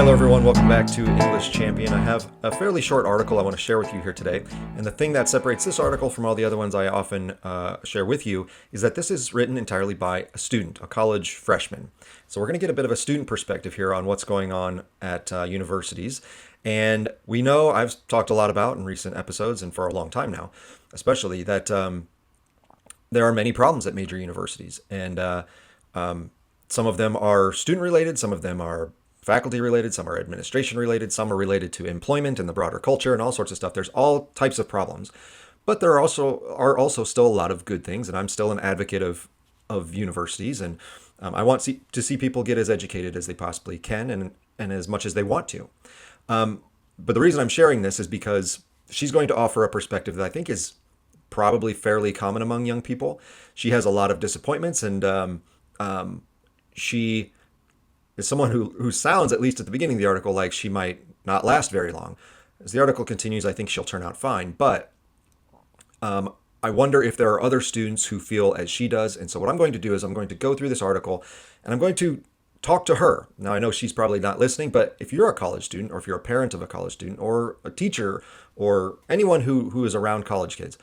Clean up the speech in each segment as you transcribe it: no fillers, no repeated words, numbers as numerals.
Hello everyone, welcome back to English Champion. I have a fairly short article I want to share with you here today. And the thing that separates this article from all the other ones I often share with you is that this is written entirely by a student, a college freshman. So we're going to get a bit of a student perspective here on what's going on at universities. And we know, I've talked a lot about in recent episodes and for a long time now, especially that there are many problems at major universities. And some of them are student related, some of them are faculty related, some are administration related, some are related to employment and the broader culture and all sorts of stuff. There's all types of problems, but there are also still a lot of good things. And I'm still an advocate of universities, and I want to see people get as educated as they possibly can and as much as they want to. But the reason I'm sharing this is because she's going to offer a perspective that I think is probably fairly common among young people. She has a lot of disappointments, and she is someone who sounds, at least at the beginning of the article, like she might not last very long. As the article continues, I think she'll turn out fine. But I wonder if there are other students who feel as she does. And so what I'm going to do is I'm going to go through this article and I'm going to talk to her. Now, I know she's probably not listening, but if you're a college student, or if you're a parent of a college student, or a teacher, or anyone who is around college kids,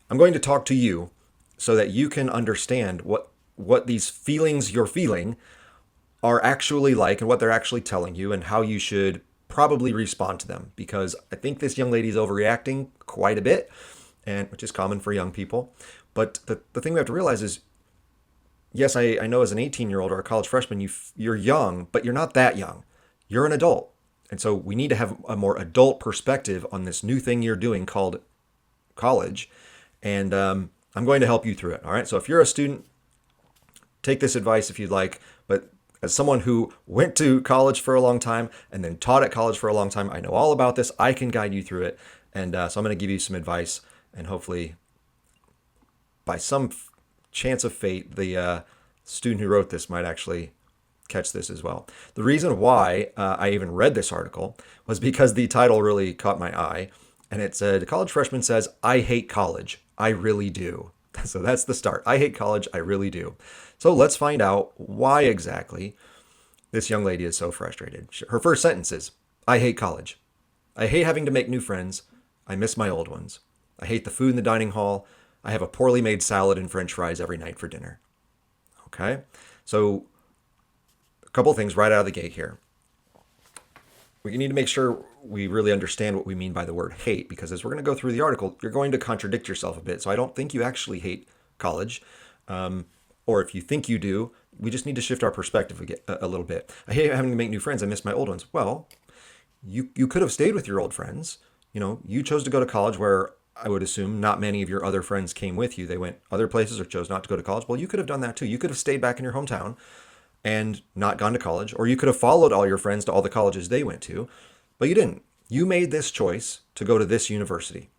I'm going to talk to you so that you can understand what these feelings you're feeling are actually like and what they're actually telling you and how you should probably respond to them. Because I think this young lady's overreacting quite a bit, and which is common for young people. But the thing we have to realize is, yes, I know as an 18-year-old or a college freshman, you're young, but you're not that young. You're an adult. And so we need to have a more adult perspective on this new thing you're doing called college. And I'm going to help you through it. All right. So if you're a student, take this advice if you'd like. But as someone who went to college for a long time and then taught at college for a long time, I know all about this. I can guide you through it. And so I'm going to give you some advice, and hopefully by some chance of fate, the student who wrote this might actually catch this as well. The reason why I even read this article was because the title really caught my eye. And it said, college freshman says, "I hate college. I really do." So that's the start. I hate college. I really do. So let's find out why exactly this young lady is so frustrated. Her first sentence is, "I hate college. I hate having to make new friends. I miss my old ones. I hate the food in the dining hall. I have a poorly made salad and French fries every night for dinner." Okay. So a couple things right out of the gate here. We need to make sure we really understand what we mean by the word hate, because as we're going to go through the article, you're going to contradict yourself a bit. So I don't think you actually hate college. Or if you think you do, we just need to shift our perspective a little bit. I hate having to make new friends. I miss my old ones. Well, you could have stayed with your old friends. You know, you chose to go to college where I would assume not many of your other friends came with you. They went other places or chose not to go to college. Well, you could have done that too. You could have stayed back in your hometown and not gone to college, or you could have followed all your friends to all the colleges they went to, but you didn't. You made this choice to go to this university.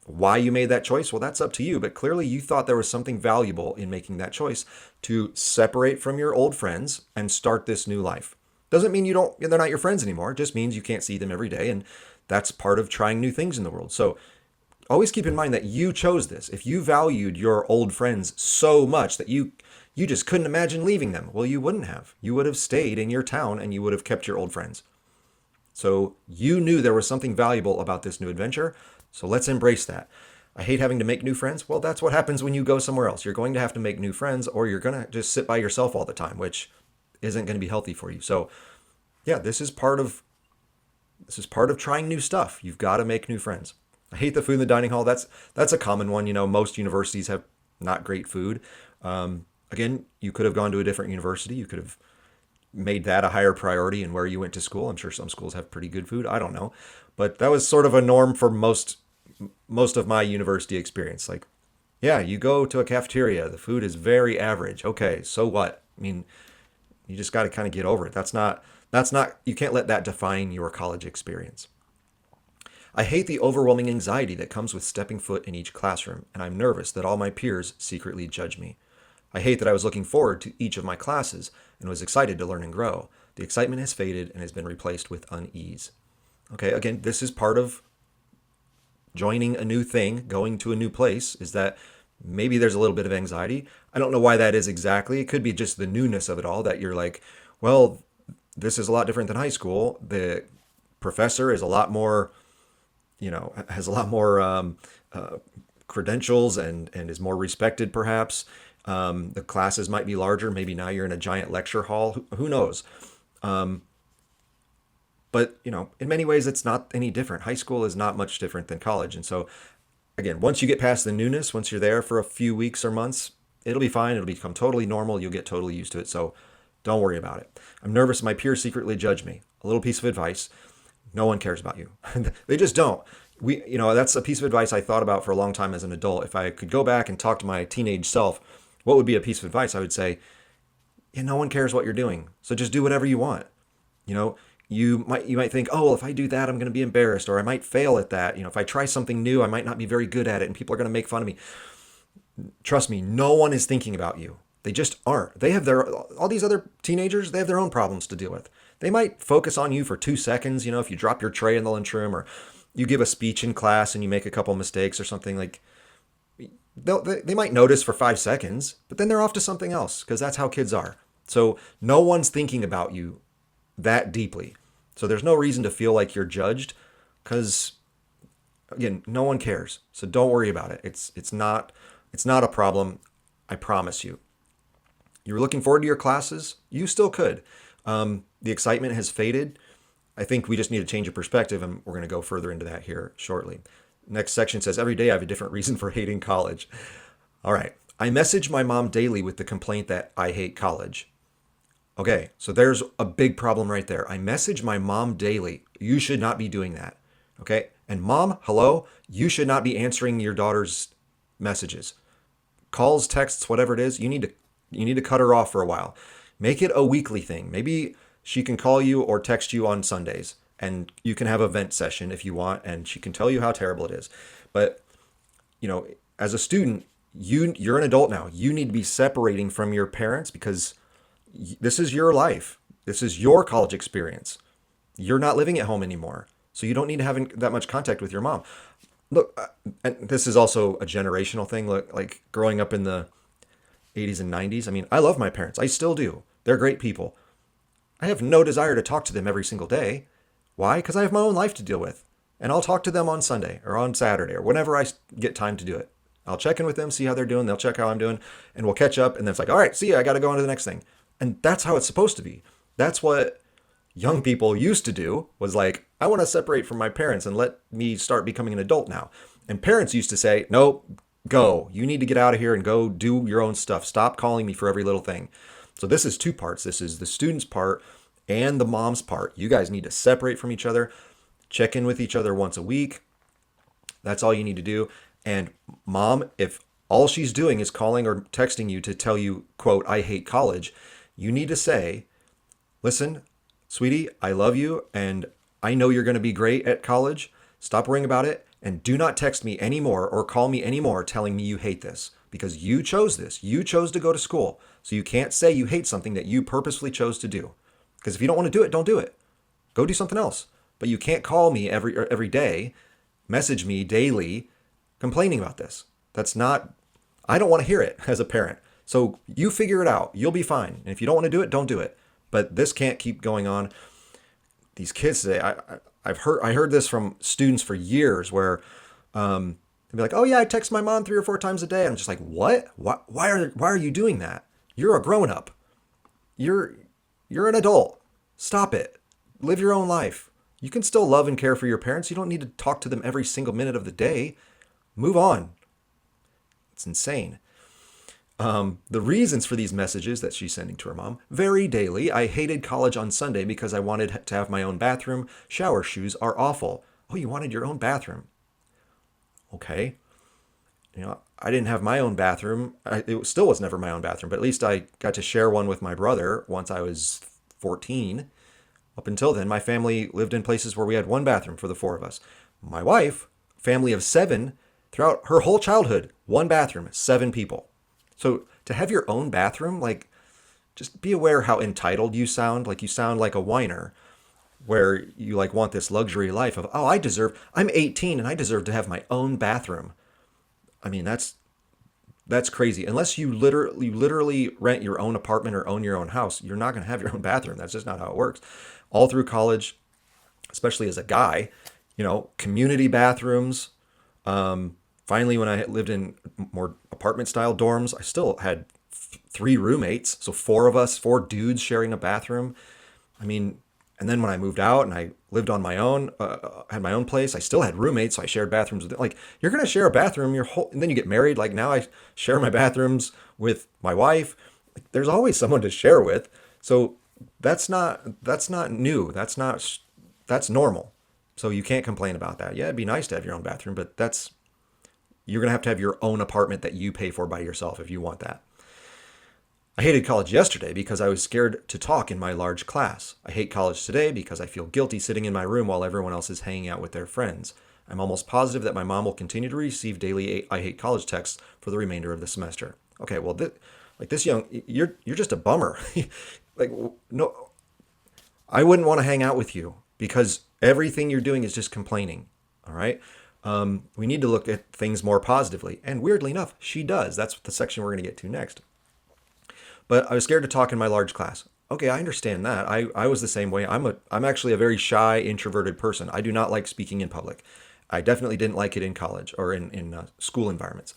Why you made that choice? Well, that's up to you, but clearly you thought there was something valuable in making that choice to separate from your old friends and start this new life. Doesn't mean they're not your friends anymore. It just means you can't see them every day, and that's part of trying new things in the world. So always keep in mind that you chose this. If you valued your old friends so much that you just couldn't imagine leaving them, well, you wouldn't have. You would have stayed in your town and you would have kept your old friends. So you knew there was something valuable about this new adventure. So let's embrace that. I hate having to make new friends. Well, that's what happens when you go somewhere else. You're going to have to make new friends, or you're going to just sit by yourself all the time, which isn't going to be healthy for you. So yeah, this is part of trying new stuff. You've got to make new friends. I hate the food in the dining hall. That's a common one. You know, most universities have not great food. Again, you could have gone to a different university. You could have made that a higher priority in where you went to school. I'm sure some schools have pretty good food. I don't know. But that was sort of a norm for most of my university experience. Like, yeah, you go to a cafeteria. The food is very average. Okay, so what? I mean, you just got to kind of get over it. That's not, you can't let that define your college experience. I hate the overwhelming anxiety that comes with stepping foot in each classroom, and I'm nervous that all my peers secretly judge me. I hate that I was looking forward to each of my classes and was excited to learn and grow. The excitement has faded and has been replaced with unease. Okay, again, this is part of joining a new thing, going to a new place, is that maybe there's a little bit of anxiety. I don't know why that is exactly. It could be just the newness of it all, that you're like, well, This is a lot different than high school. The professor is a lot more, has a lot more uh, credentials and is more respected, perhaps. The classes might be larger. Maybe now you're in a giant lecture hall. Who knows? But, in many ways, it's not any different. High school is not much different than college. And so, again, once you get past the newness, once you're there for a few weeks or months, it'll be fine. It'll become totally normal. You'll get totally used to it. So don't worry about it. I'm nervous my peers secretly judge me. A little piece of advice: no one cares about you. They just don't. That's a piece of advice I thought about for a long time as an adult. If I could go back and talk to my teenage self, what would be a piece of advice? I would say, yeah, no one cares what you're doing. So just do whatever you want. You know, you might think, oh, well, if I do that, I'm going to be embarrassed, or I might fail at that. If I try something new, I might not be very good at it, and people are going to make fun of me. Trust me, no one is thinking about you. They just aren't. They have all these other teenagers, they have their own problems to deal with. They might focus on you for 2 seconds, if you drop your tray in the lunchroom, or you give a speech in class and you make a couple mistakes or something. Like, they might notice for 5 seconds, but then they're off to something else, because that's how kids are. So no one's thinking about you that deeply. So there's no reason to feel like you're judged, because again, no one cares. So don't worry about it. It's not a problem. I promise you. You were looking forward to your classes. You still could. The excitement has faded. I think we just need to change of perspective, and we're going to go further into that here shortly. Next section says, every day I have a different reason for hating college. All right. I message my mom daily with the complaint that I hate college. Okay, so there's a big problem right there. I message my mom daily. You should not be doing that. Okay? And mom, hello, you should not be answering your daughter's messages. Calls, texts, whatever it is, you need to cut her off for a while. Make it a weekly thing. Maybe she can call you or text you on Sundays, and you can have a vent session if you want, and she can tell you how terrible it is. But, as a student, you're an adult now. You need to be separating from your parents, because this is your life. This is your college experience. You're not living at home anymore. So you don't need to have that much contact with your mom. Look, and this is also a generational thing. Look, like growing up in the 80s and 90s. I mean, I love my parents. I still do. They're great people. I have no desire to talk to them every single day. Why? Because I have my own life to deal with. And I'll talk to them on Sunday or on Saturday or whenever I get time to do it. I'll check in with them, see how they're doing. They'll check how I'm doing, and we'll catch up. And then it's like, all right, see ya, I got to go on to the next thing. And that's how it's supposed to be. That's what young people used to do, was like, I want to separate from my parents and let me start becoming an adult now. And parents used to say, nope, go. You need to get out of here and go do your own stuff. Stop calling me for every little thing. So this is two parts. This is the student's part and the mom's part. You guys need to separate from each other, check in with each other once a week. That's all you need to do. And mom, if all she's doing is calling or texting you to tell you, quote, I hate college, you need to say, listen, sweetie, I love you, and I know you're going to be great at college. Stop worrying about it, and do not text me anymore or call me anymore telling me you hate this, because you chose this. You chose to go to school. So you can't say you hate something that you purposefully chose to do. Because if you don't want to do it, don't do it. Go do something else. But you can't call me every day, message me daily, complaining about this. I don't want to hear it as a parent. So you figure it out. You'll be fine. And if you don't want to do it, don't do it. But this can't keep going on. These kids today, I heard this from students for years, where they'd be like, oh yeah, I text my mom 3 or 4 times a day. I'm just like, what? Why are you doing that? You're a grown up. You're an adult. Stop it. Live your own life. You can still love and care for your parents. You don't need to talk to them every single minute of the day. Move on. It's insane. The reasons for these messages that she's sending to her mom vary daily. I hated college on Sunday because I wanted to have my own bathroom. Shower shoes are awful. Oh, you wanted your own bathroom. Okay. I didn't have my own bathroom. It still was never my own bathroom, but at least I got to share one with my brother once I was 14. Up until then, my family lived in places where we had one bathroom for the four of us. My wife, family of 7, throughout her whole childhood, one bathroom, 7 people. So to have your own bathroom, like, just be aware how entitled you sound. Like, you sound like a whiner, where you like want this luxury life of, oh, I'm 18 and I deserve to have my own bathroom. I mean, that's That's crazy. Unless you literally rent your own apartment or own your own house, you're not going to have your own bathroom. That's just not how it works. All through college, especially as a guy, community bathrooms. Finally, when I lived in more apartment style dorms, I still had three roommates. So four of us, four dudes sharing a bathroom. I mean, and then when I moved out and I lived on my own, had my own place, I still had roommates. So I shared bathrooms with them. Like, you're going to share a bathroom your whole, and then you get married. Like, now I share my bathrooms with my wife. Like, there's always someone to share with. So that's not new. That's normal. So you can't complain about that. Yeah, it'd be nice to have your own bathroom, but you're going to have your own apartment that you pay for by yourself if you want that. I hated college yesterday because I was scared to talk in my large class. I hate college today because I feel guilty sitting in my room while everyone else is hanging out with their friends. I'm almost positive that my mom will continue to receive daily I hate college texts for the remainder of the semester. Okay, well, like this young, you're just a bummer. Like, no, I wouldn't want to hang out with you because everything you're doing is just complaining. All right. We need to look at things more positively. And weirdly enough, she does. That's the section we're going to get to next. But I was scared to talk in my large class. Okay, I understand that. I was the same way. I'm actually a very shy, introverted person. I do not like speaking in public. I definitely didn't like it in college or in school environments.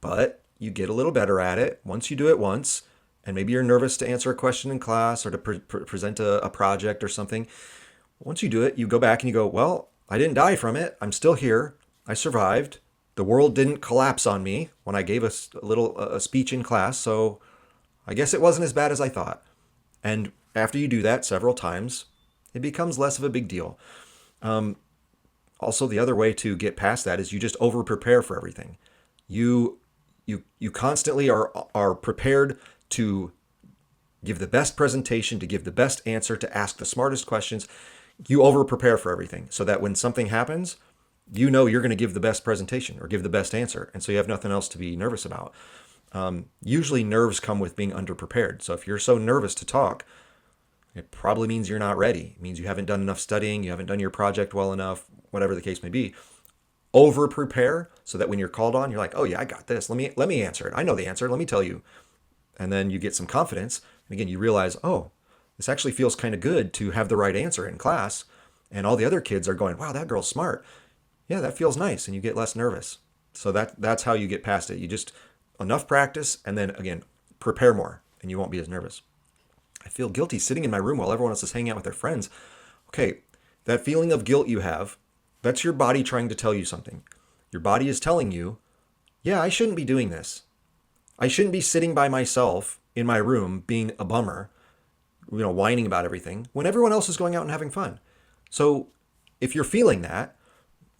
But you get a little better at it once you do it once, and maybe you're nervous to answer a question in class or to present a project or something. Once you do it, you go back and you go, well, I didn't die from it. I'm still here. I survived. The world didn't collapse on me when I gave a speech in class, so I guess it wasn't as bad as I thought. And after you do that several times, it becomes less of a big deal. Also, the other way to get past that is you just over prepare for everything. You you constantly are prepared to give the best presentation, to give the best answer, to ask the smartest questions. You over prepare for everything so that when something happens, you know you're going to give the best presentation or give the best answer. And so you have nothing else to be nervous about. Usually nerves come with being underprepared. So if you're so nervous to talk, it probably means you're not ready. It means you haven't done enough studying, you haven't done your project well enough, whatever the case may be. Over prepare so that when you're called on, you're like, oh yeah, I got this. Let me answer it. I know the answer. Let me tell you. And then you get some confidence. And again, you realize, oh, this actually feels kind of good to have the right answer in class. And all the other kids are going, wow, that girl's smart. Yeah, that feels nice. And you get less nervous. So that's how you get past it. You just enough practice and then again, prepare more and you won't be as nervous. I feel guilty sitting in my room while everyone else is hanging out with their friends. Okay, that feeling of guilt you have, that's your body trying to tell you something. Your body is telling you, yeah, I shouldn't be doing this. I shouldn't be sitting by myself in my room being a bummer, whining about everything when everyone else is going out and having fun. So if you're feeling that,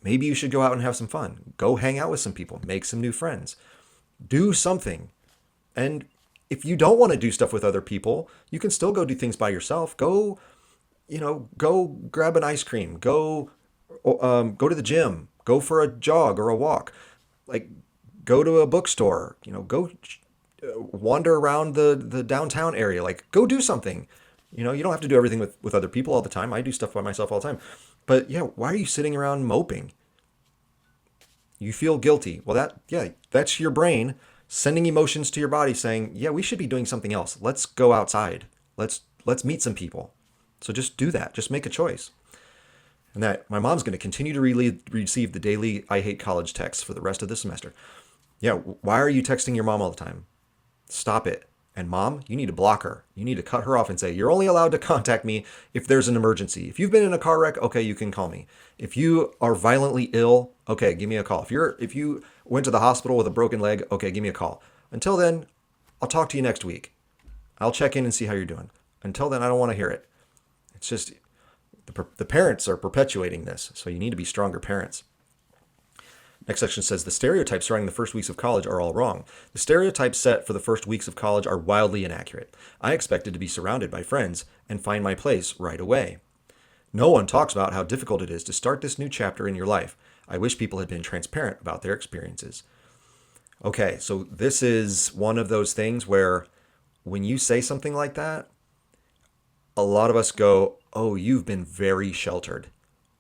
maybe you should go out and have some fun. Go hang out with some people, make some new friends, do something. And if you don't want to do stuff with other people, you can still go do things by yourself. Go grab an ice cream. Go to the gym. Go for a jog or a walk. Like, go to a bookstore. Go wander around the downtown area. Like, go do something. You don't have to do everything with other people all the time. I do stuff by myself all the time. But yeah, why are you sitting around moping? You feel guilty. Well, that's your brain sending emotions to your body saying, yeah, we should be doing something else. Let's go outside. Let's meet some people. So just do that. Just make a choice. And that my mom's going to continue to receive the daily I hate college texts for the rest of the semester. Yeah, why are you texting your mom all the time? Stop it. And mom, you need to block her. You need to cut her off and say, you're only allowed to contact me if there's an emergency. If you've been in a car wreck, okay, you can call me. If you are violently ill, okay, give me a call. If you went to the hospital with a broken leg, okay, give me a call. Until then, I'll talk to you next week. I'll check in and see how you're doing. Until then, I don't want to hear it. It's just the parents are perpetuating this, so you need to be stronger parents. Next section says the stereotypes surrounding the first weeks of college are all wrong. The stereotypes set for the first weeks of college are wildly inaccurate. I expected to be surrounded by friends and find my place right away. No one talks about how difficult it is to start this new chapter in your life. I wish people had been transparent about their experiences. Okay, so this is one of those things where when you say something like that, a lot of us go, oh, you've been very sheltered.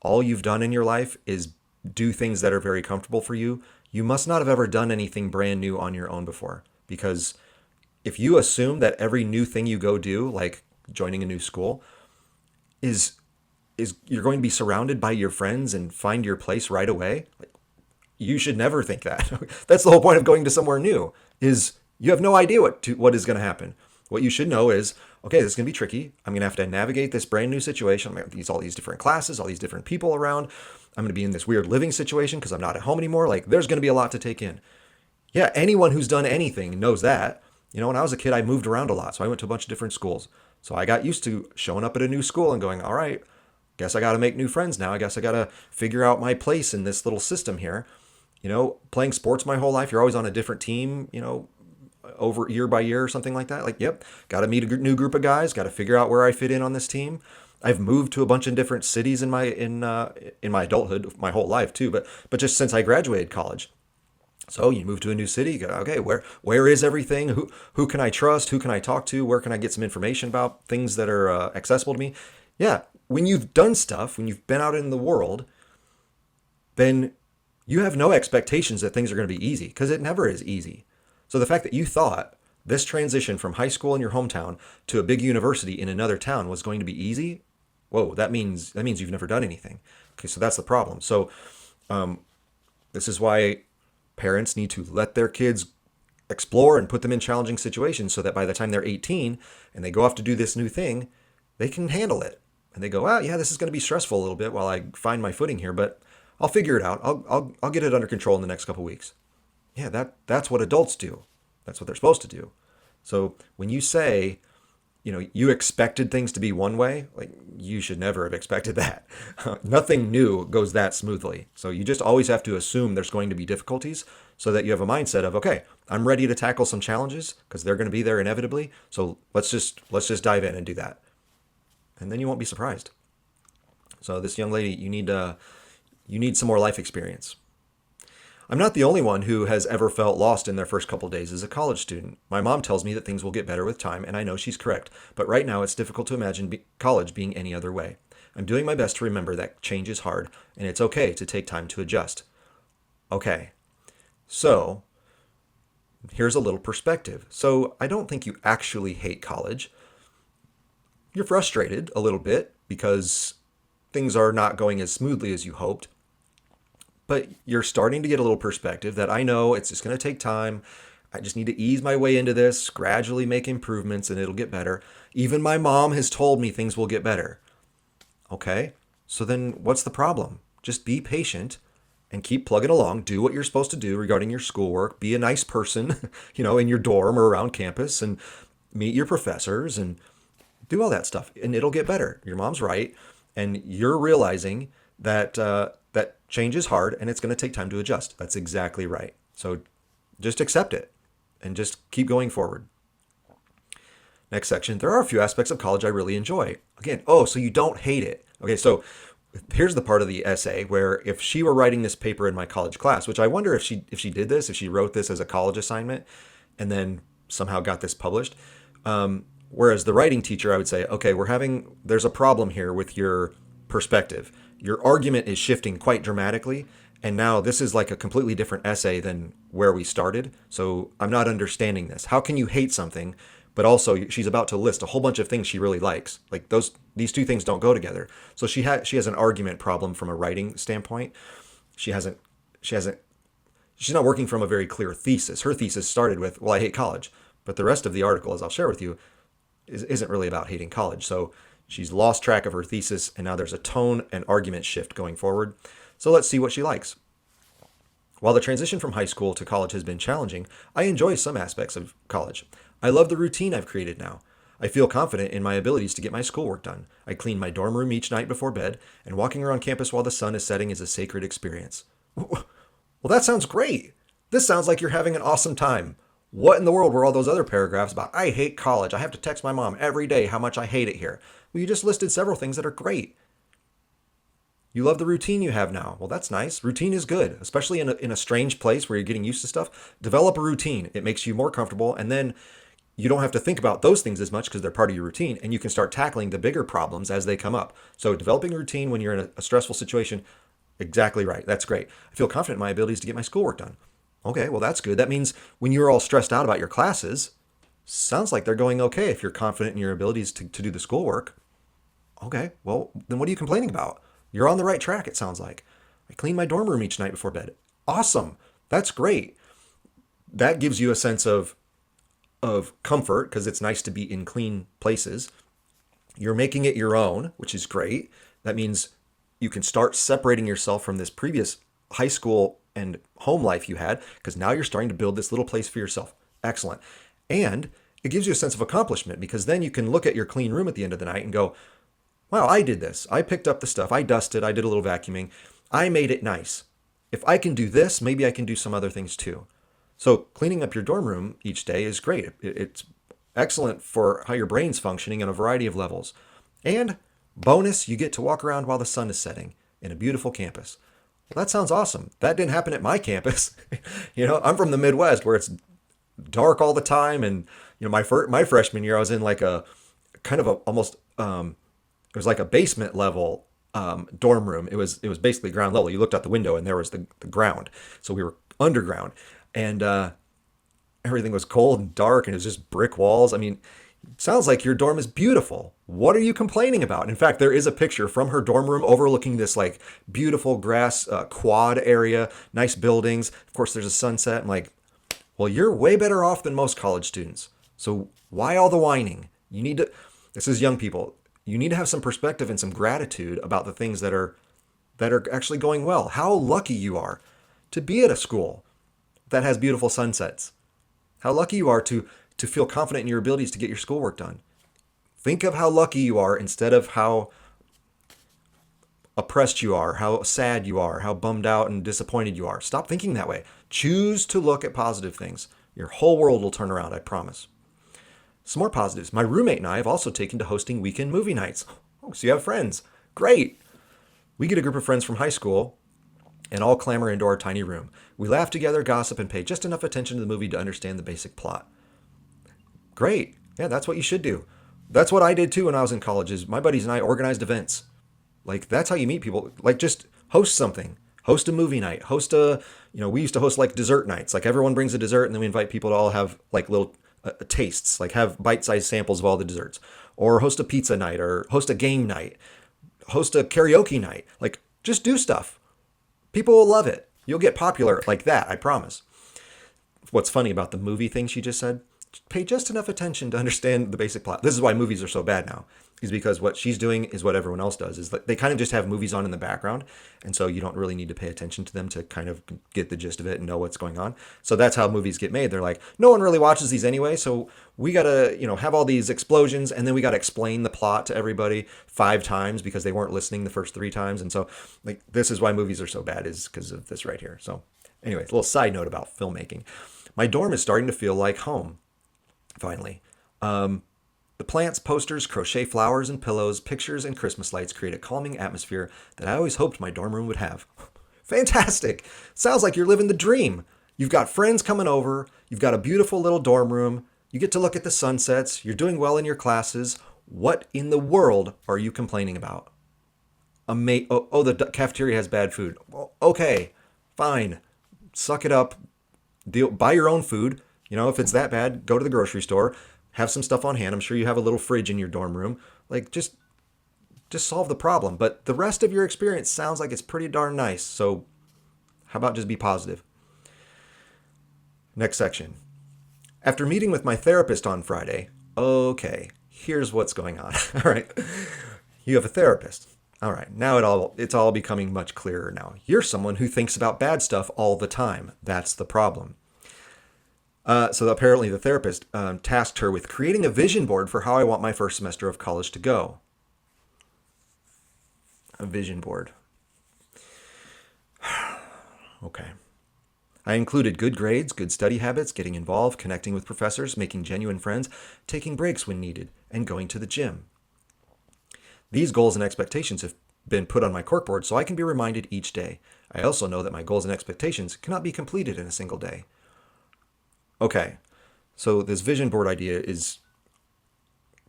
All you've done in your life is do things that are very comfortable for you. you must not have ever done anything brand new on your own before. Because if you assume that every new thing you go do, like joining a new school, is you're going to be surrounded by your friends and find your place right away, you should never think that. That's the whole point of going to somewhere new, is you have no idea what is going to happen. What you should know is, okay, this is going to be tricky. I'm going to have to navigate this brand new situation. I'm going to have all these different classes, all these different people around. I'm going to be in this weird living situation because I'm not at home anymore. Like, there's going to be a lot to take in. Yeah, anyone who's done anything knows that. When I was a kid, I moved around a lot. So I went to a bunch of different schools. So I got used to showing up at a new school and going, all right, guess I got to make new friends now. I guess I got to figure out my place in this little system here. Playing sports my whole life, you're always on a different team, over year by year or something like that. Like, yep, got to meet a new group of guys, got to figure out where I fit in on this team. I've moved to a bunch of different cities in my adulthood, my whole life too, but just since I graduated college. So you move to a new city, you go, okay, where is everything? Who can I trust? Who can I talk to? Where can I get some information about things that are accessible to me? Yeah, when you've done stuff, when you've been out in the world, then you have no expectations that things are going to be easy, because it never is easy. So the fact that you thought this transition from high school in your hometown to a big university in another town was going to be easy, whoa, that means you've never done anything. Okay, so that's the problem. So this is why parents need to let their kids explore and put them in challenging situations, so that by the time they're 18 and they go off to do this new thing, they can handle it. And they go, well, yeah, this is going to be stressful a little bit while I find my footing here, but I'll figure it out. I'll get it under control in the next couple weeks. Yeah, that's what adults do. That's what they're supposed to do. So when you say, you expected things to be one way, like, you should never have expected that. Nothing new goes that smoothly. So you just always have to assume there's going to be difficulties, so that you have a mindset of, okay, I'm ready to tackle some challenges because they're going to be there inevitably. So let's just dive in and do that. And then you won't be surprised. So this young lady, you need some more life experience. I'm not the only one who has ever felt lost in their first couple days as a college student. My mom tells me that things will get better with time, and I know she's correct. But right now, it's difficult to imagine college being any other way. I'm doing my best to remember that change is hard, and it's okay to take time to adjust. Okay, so here's a little perspective. So I don't think you actually hate college. You're frustrated a little bit because things are not going as smoothly as you hoped. But you're starting to get a little perspective that I know it's just going to take time. I just need to ease my way into this, gradually make improvements, and it'll get better. Even my mom has told me things will get better. Okay, so then what's the problem? Just be patient and keep plugging along. Do what you're supposed to do regarding your schoolwork. Be a nice person, in your dorm or around campus, and meet your professors and do all that stuff, and it'll get better. Your mom's right, and you're realizing that that change is hard and it's going to take time to adjust. That's exactly right. So just accept it and just keep going forward. Next section. There are a few aspects of college I really enjoy. Again, so you don't hate it. Okay, so here's the part of the essay where if she were writing this paper in my college class, which I wonder if she did this, if she wrote this as a college assignment and then somehow got this published. Whereas the writing teacher, I would say, okay, there's a problem here with your perspective. Your argument is shifting quite dramatically, and now this is like a completely different essay than where we started. So I'm not understanding this. How can you hate something, but also she's about to list a whole bunch of things she really likes? Like these two things don't go together. So she has an argument problem from a writing standpoint. She's not working from a very clear thesis. Her thesis started with, well, I hate college, but the rest of the article, as I'll share with you, isn't really about hating college. So she's lost track of her thesis, and now there's a tone and argument shift going forward. So let's see what she likes. While the transition from high school to college has been challenging, I enjoy some aspects of college. I love the routine I've created now. I feel confident in my abilities to get my schoolwork done. I clean my dorm room each night before bed, and walking around campus while the sun is setting is a sacred experience. Well, that sounds great. This sounds like you're having an awesome time. What in the world were all those other paragraphs about, I hate college, I have to text my mom every day how much I hate it here? Well, you just listed several things that are great. You love the routine you have now. Well, that's nice. Routine is good, especially in a strange place where you're getting used to stuff. Develop a routine. It makes you more comfortable, and then you don't have to think about those things as much because they're part of your routine, and you can start tackling the bigger problems as they come up. So developing a routine when you're in a stressful situation, Exactly right. That's great. I feel confident in my abilities to get my schoolwork done. Okay, well, that's good. That means when you're all stressed out about your classes, sounds like they're going okay if you're confident in your abilities to do the schoolwork. Okay, well, then what are you complaining about? You're on the right track, it sounds like. I clean my dorm room each night before bed. Awesome. That's great. That gives you a sense of comfort because it's nice to be in clean places. You're making it your own, which is great. That means you can start separating yourself from this previous high school and home life you had because now you're starting to build this little place for yourself. Excellent. And it gives you a sense of accomplishment because then you can look at your clean room at the end of the night and go, wow, I did this. I picked up the stuff. I dusted. I did a little vacuuming. I made it nice. If I can do this, maybe I can do some other things too. So cleaning up your dorm room each day is great. It's excellent for how your brain's functioning on a variety of levels. And bonus, you get to walk around while the sun is setting in a beautiful campus. Well, that sounds awesome. That didn't happen at my campus. I'm from the Midwest where it's dark all the time. And, my freshman year, I was in like a kind of a almost, it was like a basement level dorm room. It was basically ground level. You looked out the window and there was the ground. So we were underground. And everything was cold and dark and it was just brick walls. I mean, it sounds like your dorm is beautiful. What are you complaining about? In fact, there is a picture from her dorm room overlooking this like beautiful grass quad area, nice buildings. Of course, there's a sunset. I'm like, well, you're way better off than most college students. So why all the whining? This is young people. You need to have some perspective and some gratitude about the things that are actually going well. How lucky you are to be at a school that has beautiful sunsets. How lucky you are to feel confident in your abilities to get your schoolwork done. Think of how lucky you are instead of how oppressed you are, how sad you are, how bummed out and disappointed you are. Stop thinking that way. Choose to look at positive things. Your whole world will turn around, I promise. Some more positives. My roommate and I have also taken to hosting weekend movie nights. Oh, so you have friends. Great. We get a group of friends from high school and all clamor into our tiny room. We laugh together, gossip, and pay just enough attention to the movie to understand the basic plot. Great. Yeah, that's what you should do. That's what I did too when I was in college. Is my buddies and I organized events. Like that's how you meet people. Like just host something. Host a movie night. We used to host like dessert nights. Like everyone brings a dessert and then we invite people to all have like little tastes, like have bite-sized samples of all the desserts. Or host a pizza night or host a game night. Host a karaoke night. Like just do stuff. People will love it. You'll get popular like that, I promise. What's funny about the movie thing she just said? Pay just enough attention to understand the basic plot. This is why movies are so bad now, is because what she's doing is what everyone else does. Is that they kind of just have movies on in the background, and so you don't really need to pay attention to them to kind of get the gist of it and know what's going on. So that's how movies get made. They're like, no one really watches these anyway, so we gotta, have all these explosions, and then we gotta explain the plot to everybody 5 times because they weren't listening the first 3 times, and so like this is why movies are so bad, is because of this right here. So, anyways, a little side note about filmmaking. My dorm is starting to feel like home. Finally. The plants, posters, crochet flowers and pillows, pictures, and Christmas lights create a calming atmosphere that I always hoped my dorm room would have. Fantastic! Sounds like you're living the dream. You've got friends coming over, you've got a beautiful little dorm room, you get to look at the sunsets, you're doing well in your classes. What in the world are you complaining about? The cafeteria has bad food. Well, okay, fine. Suck it up. Buy your own food. If it's that bad, go to the grocery store, have some stuff on hand. I'm sure you have a little fridge in your dorm room. Like just solve the problem. But the rest of your experience sounds like it's pretty darn nice. So how about just be positive? Next section. After meeting with my therapist on Friday, okay, here's what's going on. All right. You have a therapist. All right. Now it's all becoming much clearer now. You're someone who thinks about bad stuff all the time. That's the problem. So apparently the therapist tasked her with creating a vision board for how I want my first semester of college to go. A vision board. Okay. I included good grades, good study habits, getting involved, connecting with professors, making genuine friends, taking breaks when needed, and going to the gym. These goals and expectations have been put on my corkboard so I can be reminded each day. I also know that my goals and expectations cannot be completed in a single day. Okay, so this vision board idea is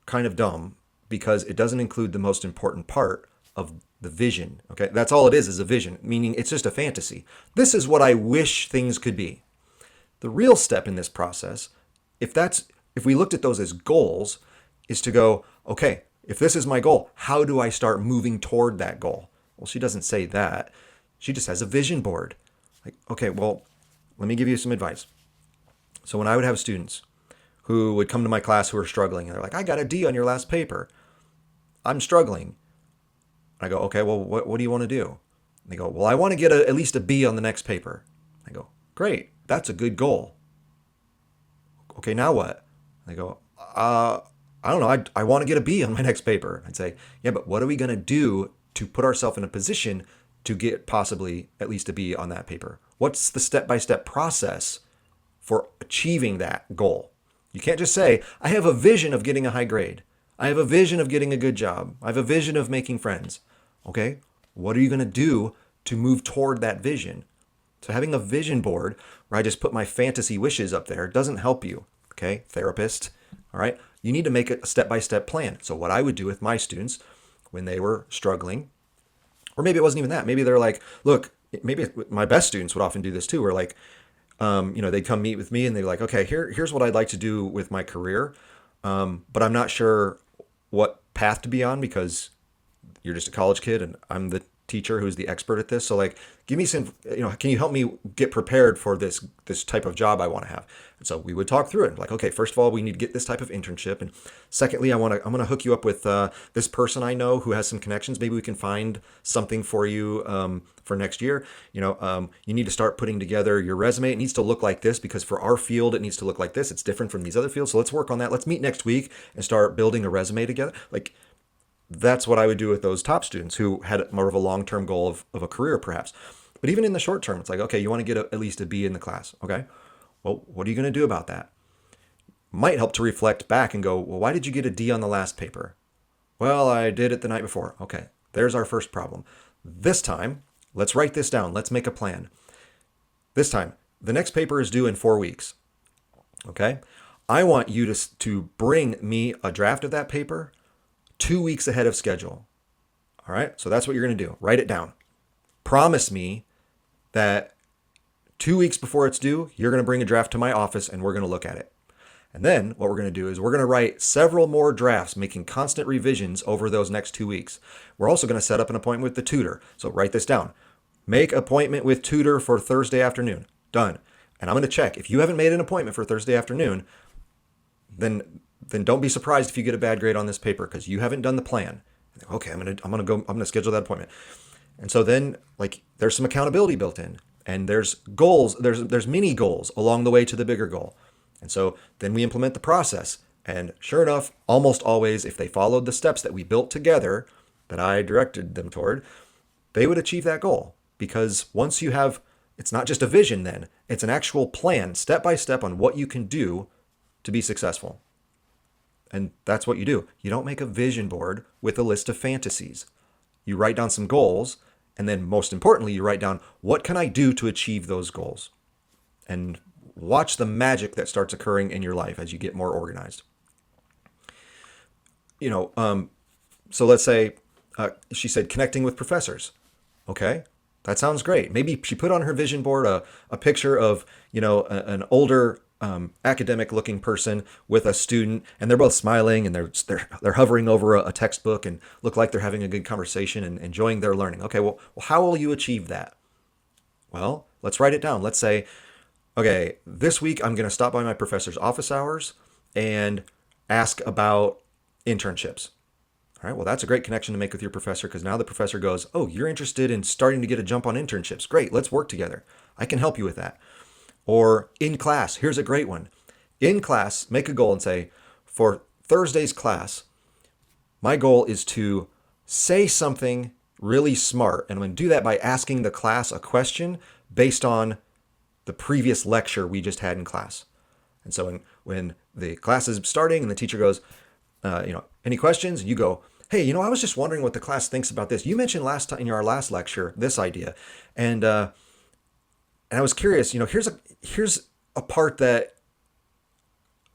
kind of dumb because it doesn't include the most important part of the vision. Okay, that's all it is a vision, meaning it's just a fantasy. This is what I wish things could be. The real step in this process, if we looked at those as goals, is to go, okay, if this is my goal, how do I start moving toward that goal? Well, she doesn't say that. She just has a vision board. Like, okay, well, let me give you some advice. So when I would have students who would come to my class who are struggling, and they're like, I got a D on your last paper. I'm struggling. I go, okay, well, what do you want to do? And they go, well, I want to get at least a B on the next paper. I go, great, that's a good goal. Okay, now what? They go, I don't know, I want to get a B on my next paper. I'd say, yeah, but what are we going to do to put ourselves in a position to get possibly at least a B on that paper? What's the step-by-step process for achieving that goal? You can't just say, I have a vision of getting a high grade. I have a vision of getting a good job. I have a vision of making friends. Okay, what are you going to do to move toward that vision? So having a vision board where I just put my fantasy wishes up there doesn't help you. Okay, therapist. All right, you need to make a step-by-step plan. So what I would do with my students when they were struggling, or maybe it wasn't even that. Maybe they're like, look, maybe my best students would often do this too, where like, they'd come meet with me and they're like, okay, here's what I'd like to do with my career. But I'm not sure what path to be on because you're just a college kid and I'm the teacher who's the expert at this. So like, give me some, can you help me get prepared for this type of job I want to have? And so we would talk through it. Like, okay, first of all, we need to get this type of internship. And secondly, I'm going to hook you up with this person I know who has some connections. Maybe we can find something for you for next year. You need to start putting together your resume. It needs to look like this because for our field, it needs to look like this. It's different from these other fields. So let's work on that. Let's meet next week and start building a resume together. Like, that's what I would do with those top students who had more of a long-term goal of a career, perhaps. But even in the short term, it's like, okay, you want to get at least a B in the class. Okay, well, what are you going to do about that? Might help to reflect back and go, well, why did you get a D on the last paper? Well, I did it the night before. Okay, there's our first problem. This time, let's write this down. Let's make a plan. This time, the next paper is due in 4 weeks. Okay, I want you to bring me a draft of that paper 2 weeks ahead of schedule. All right, so that's what you're going to do. Write it down. Promise me that 2 weeks before it's due, you're going to bring a draft to my office and we're going to look at it. And then what we're going to do is we're going to write several more drafts, making constant revisions over those next 2 weeks. We're also going to set up an appointment with the tutor. So write this down. Make appointment with tutor for Thursday afternoon. Done. And I'm going to check. If you haven't made an appointment for Thursday afternoon, then don't be surprised if you get a bad grade on this paper because you haven't done the plan. Okay, I'm gonna schedule that appointment. And so then like there's some accountability built in and there's goals, there's mini goals along the way to the bigger goal. And so then we implement the process. And sure enough, almost always, if they followed the steps that we built together, that I directed them toward, they would achieve that goal. Because once you have, it's not just a vision then, it's an actual plan, step by step on what you can do to be successful. And that's what you do. You don't make a vision board with a list of fantasies. You write down some goals, and then most importantly, you write down what can I do to achieve those goals? And watch the magic that starts occurring in your life as you get more organized. So let's say she said connecting with professors. Okay, that sounds great. Maybe she put on her vision board a picture of, an older academic looking person with a student, and they're both smiling and they're hovering over a textbook and look like they're having a good conversation and enjoying their learning. Okay, well, how will you achieve that? Well, let's write it down. Let's say, okay, this week I'm going to stop by my professor's office hours and ask about internships. All right, well, that's a great connection to make with your professor because now the professor goes, oh, you're interested in starting to get a jump on internships. Great, let's work together. I can help you with that. Or in class, here's a great one. In class, make a goal and say, for Thursday's class, my goal is to say something really smart. And I'm going to do that by asking the class a question based on the previous lecture we just had in class. And so when the class is starting and the teacher goes, any questions? You go, hey, I was just wondering what the class thinks about this. You mentioned last time in our last lecture this idea. And I was curious, here's a part that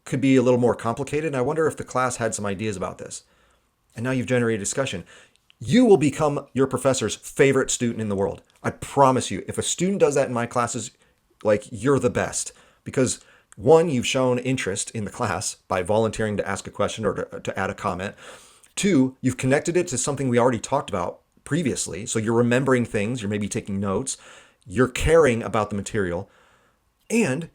could be a little more complicated. And I wonder if the class had some ideas about this. And now you've generated discussion. you will become your professor's favorite student in the world. I promise you. If a student does that in my classes, like, you're the best. Because one, you've shown interest in the class by volunteering to ask a question or to add a comment. Two, you've connected it to something we already talked about previously. So you're remembering things, you're maybe taking notes, you're caring about the material, and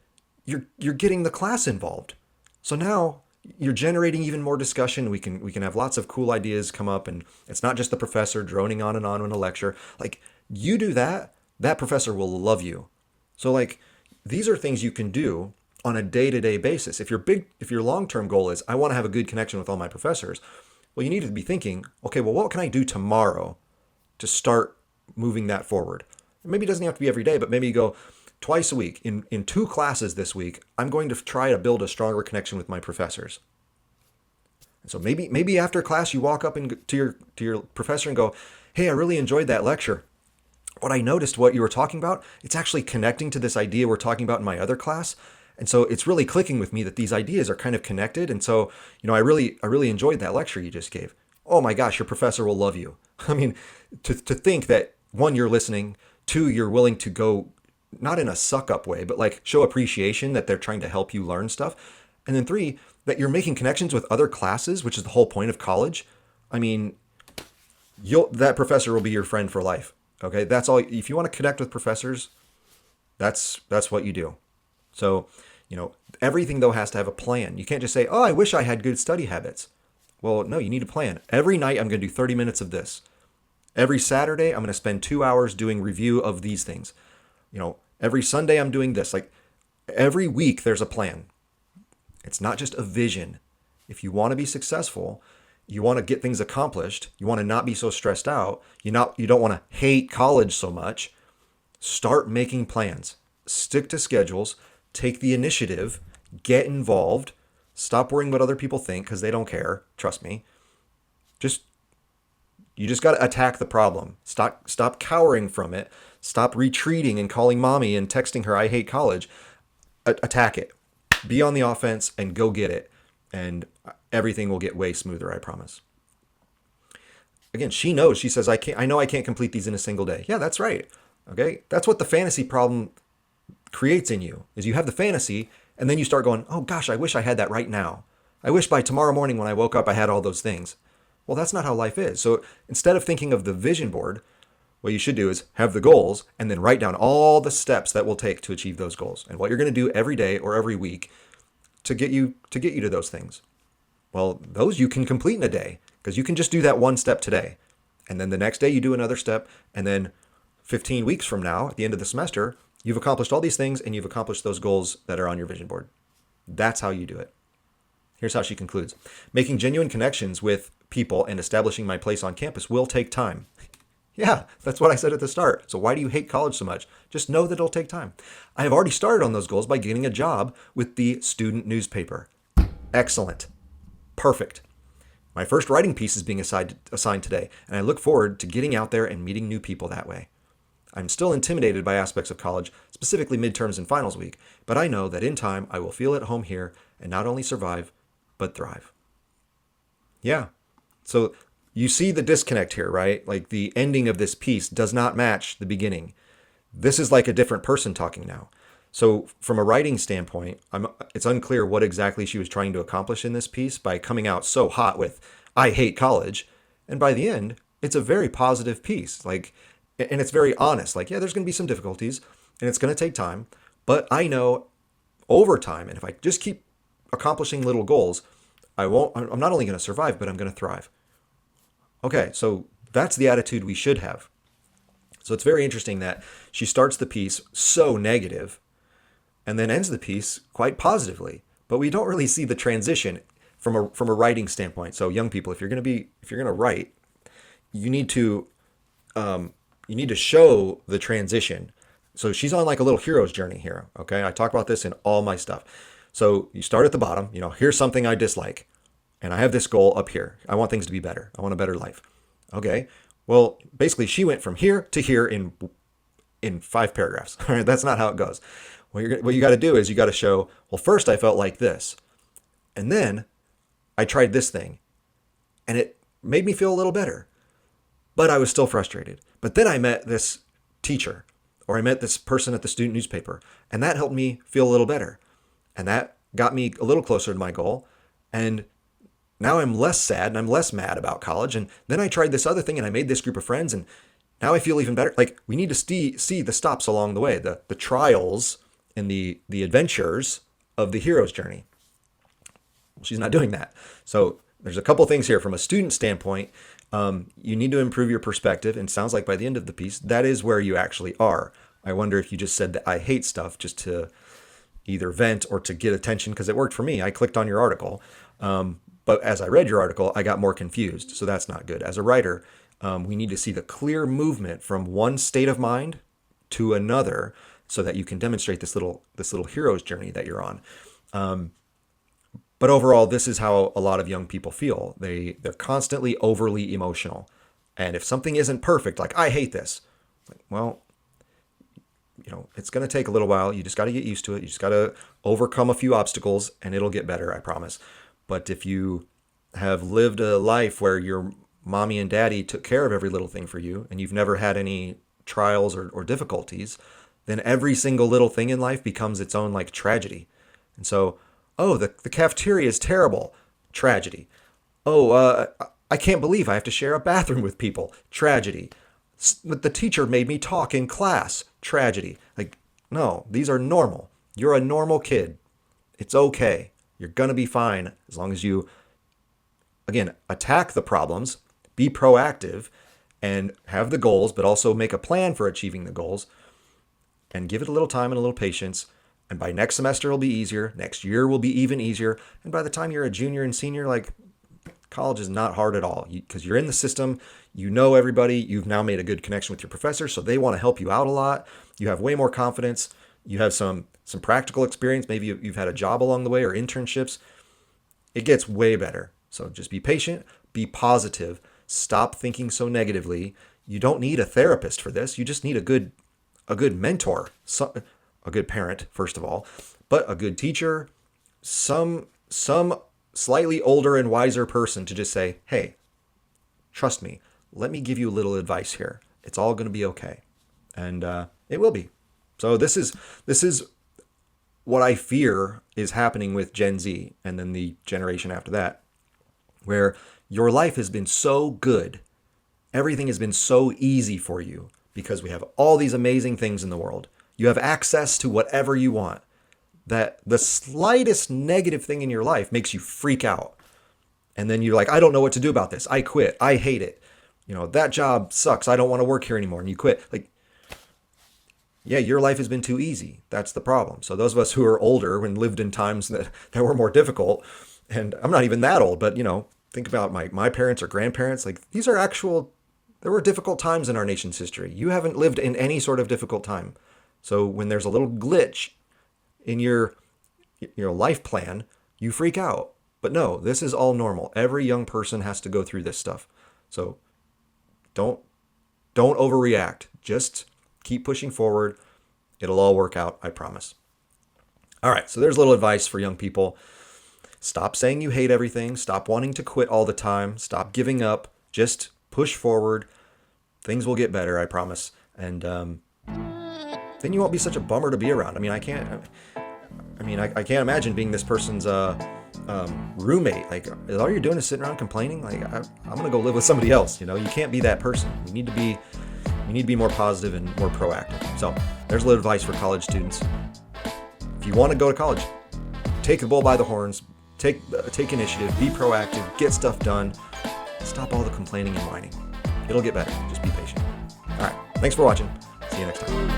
you're getting the class involved. So now you're generating even more discussion. We can have lots of cool ideas come up, and it's not just the professor droning on and on in a lecture. Like, you do that, that professor will love you. So, like, these are things you can do on a day-to-day basis. If your long-term goal is I want to have a good connection with all my professors, well, you need to be thinking, okay, well, what can I do tomorrow to start moving that forward? Maybe it doesn't have to be every day, but maybe you go twice a week. In two classes this week, I'm going to try to build a stronger connection with my professors. And so maybe after class you walk up to your professor and go, "Hey, I really enjoyed that lecture. What I noticed, what you were talking about, it's actually connecting to this idea we're talking about in my other class. And so it's really clicking with me that these ideas are kind of connected. And so, I really enjoyed that lecture you just gave. Oh my gosh, your professor will love you." I mean, to think that one, you're listening, two, you're willing to go, not in a suck up way, but like show appreciation that they're trying to help you learn stuff. And then three, that you're making connections with other classes, which is the whole point of college. I mean, that professor will be your friend for life. Okay, that's all. If you want to connect with professors, that's what you do. So, everything though has to have a plan. You can't just say, "Oh, I wish I had good study habits." Well, no, you need a plan. Every night I'm going to do 30 minutes of this. Every Saturday I'm going to spend 2 hours doing review of these things. Every Sunday I'm doing this. Like, every week there's a plan. It's not just a vision. If you want to be successful, you want to get things accomplished, you want to not be so stressed out, you don't want to hate college so much, start making plans. Stick to schedules, take the initiative, get involved, stop worrying what other people think because they don't care, trust me. Just You just got to attack the problem. Stop cowering from it. Stop retreating and calling mommy and texting her I hate college. Attack it. Be on the offense and go get it. And everything will get way smoother, I promise. Again, she knows. She says, I know I can't complete these in a single day. Yeah, that's right. Okay? That's what the fantasy problem creates in you. Is you have the fantasy and then you start going, "Oh gosh, I wish I had that right now. I wish by tomorrow morning when I woke up I had all those things." Well, that's not how life is. So instead of thinking of the vision board, what you should do is have the goals and then write down all the steps that will take to achieve those goals and what you're going to do every day or every week to get you to those things. Well, those you can complete in a day because you can just do that one step today. And then the next day you do another step. And then 15 weeks from now, at the end of the semester, you've accomplished all these things and you've accomplished those goals that are on your vision board. That's how you do it. Here's how she concludes. Making genuine connections with people and establishing my place on campus will take time. Yeah, that's what I said at the start. So why do you hate college so much? Just know that it'll take time. I have already started on those goals by getting a job with the student newspaper. Excellent. Perfect. My first writing piece is being assigned today, and I look forward to getting out there and meeting new people that way. I'm still intimidated by aspects of college, specifically midterms and finals week, but I know that in time I will feel at home here and not only survive, but thrive. Yeah. So you see the disconnect here, right? Like the ending of this piece does not match the beginning. This is like a different person talking now. So from a writing standpoint, it's unclear what exactly she was trying to accomplish in this piece by coming out so hot with, "I hate college." And by the end, it's a very positive piece. And it's very honest. Like, yeah, there's going to be some difficulties and it's going to take time, but I know over time, and if I just keep accomplishing little goals, I'm not only going to survive, but I'm going to thrive. Okay, so that's the attitude we should have. So it's very interesting that she starts the piece so negative and then ends the piece quite positively. But we don't really see the transition from a writing standpoint. So young people, if you're going to write, you need to show the transition. So she's on like a little hero's journey here. Okay, I talk about this in all my stuff. So you start at the bottom. Here's something I dislike, and I have this goal up here. I want things to be better. I want a better life. Okay. Well, basically, she went from here to here in 5 paragraphs. All right, that's not how it goes. What you got to do is you got to show, well, first I felt like this, and then I tried this thing, and it made me feel a little better. but I was still frustrated. But then I met this teacher, or I met this person at the student newspaper, and that helped me feel a little better. And that got me a little closer to my goal. And now I'm less sad and I'm less mad about college. And then I tried this other thing and I made this group of friends, and now I feel even better. Like, we need to see the stops along the way, the trials and the adventures of the hero's journey. Well, she's not doing that. So there's a couple things here from a student standpoint. You need to improve your perspective. And it sounds like by the end of the piece, that is where you actually are. I wonder if you just said that I hate stuff just to either vent or to get attention, because it worked for me. I clicked on your article. But as I read your article, I got more confused. So that's not good. As a writer, we need to see the clear movement from one state of mind to another so that you can demonstrate this little hero's journey that you're on. But overall, this is how a lot of young people feel. They're constantly overly emotional. And if something isn't perfect, like, I hate this, like, well, it's going to take a little while. You just got to get used to it. You just got to overcome a few obstacles and it'll get better, I promise. But if you have lived a life where your mommy and daddy took care of every little thing for you and you've never had any trials or difficulties, then every single little thing in life becomes its own like tragedy. And so, oh, the cafeteria is terrible. Tragedy. Oh, I can't believe I have to share a bathroom with people. Tragedy. The teacher made me talk in class. Tragedy. Like, no, these are normal. You're a normal kid. It's okay. You're going to be fine as long as you, again, attack the problems, be proactive, and have the goals, but also make a plan for achieving the goals, and give it a little time and a little patience. And by next semester, it'll be easier. Next year will be even easier. And by the time you're a junior and senior, like, college is not hard at all, because you're in the system. You know everybody. You've now made a good connection with your professor, so they want to help you out a lot. You have way more confidence. You have some practical experience. Maybe you've had a job along the way or internships. It gets way better. So just be patient, be positive, stop thinking so negatively. You don't need a therapist for this. You just need a good mentor, a good parent, first of all, but a good teacher, some slightly older and wiser person to just say, hey, trust me, let me give you a little advice here. It's all going to be okay. And it will be. So this is what I fear is happening with Gen Z and then the generation after that, where your life has been so good. Everything has been so easy for you because we have all these amazing things in the world. You have access to whatever you want, that the slightest negative thing in your life makes you freak out. And then you're like, I don't know what to do about this. I quit. I hate it. That job sucks. I don't want to work here anymore. And you quit. Like, yeah, your life has been too easy. That's the problem. So those of us who are older and lived in times that were more difficult, and I'm not even that old, but think about my parents or grandparents. Like, there were difficult times in our nation's history. You haven't lived in any sort of difficult time. So when there's a little glitch in your life plan, you freak out. But no, this is all normal. Every young person has to go through this stuff. So don't overreact. Just keep pushing forward. It'll all work out, I promise. All right, so there's a little advice for young people. Stop saying you hate everything. Stop wanting to quit all the time. Stop giving up. Just push forward. Things will get better, I promise. And then you won't be such a bummer to be around. I can't imagine being this person's roommate. Like, all you're doing is sitting around complaining. Like, I'm gonna go live with somebody else. You can't be that person. We need to be more positive and more proactive. So there's a little advice for college students. If you want to go to college, take the bull by the horns. Take initiative. Be proactive. Get stuff done. Stop all the complaining and whining. It'll get better. Just be patient. All right. Thanks for watching. See you next time.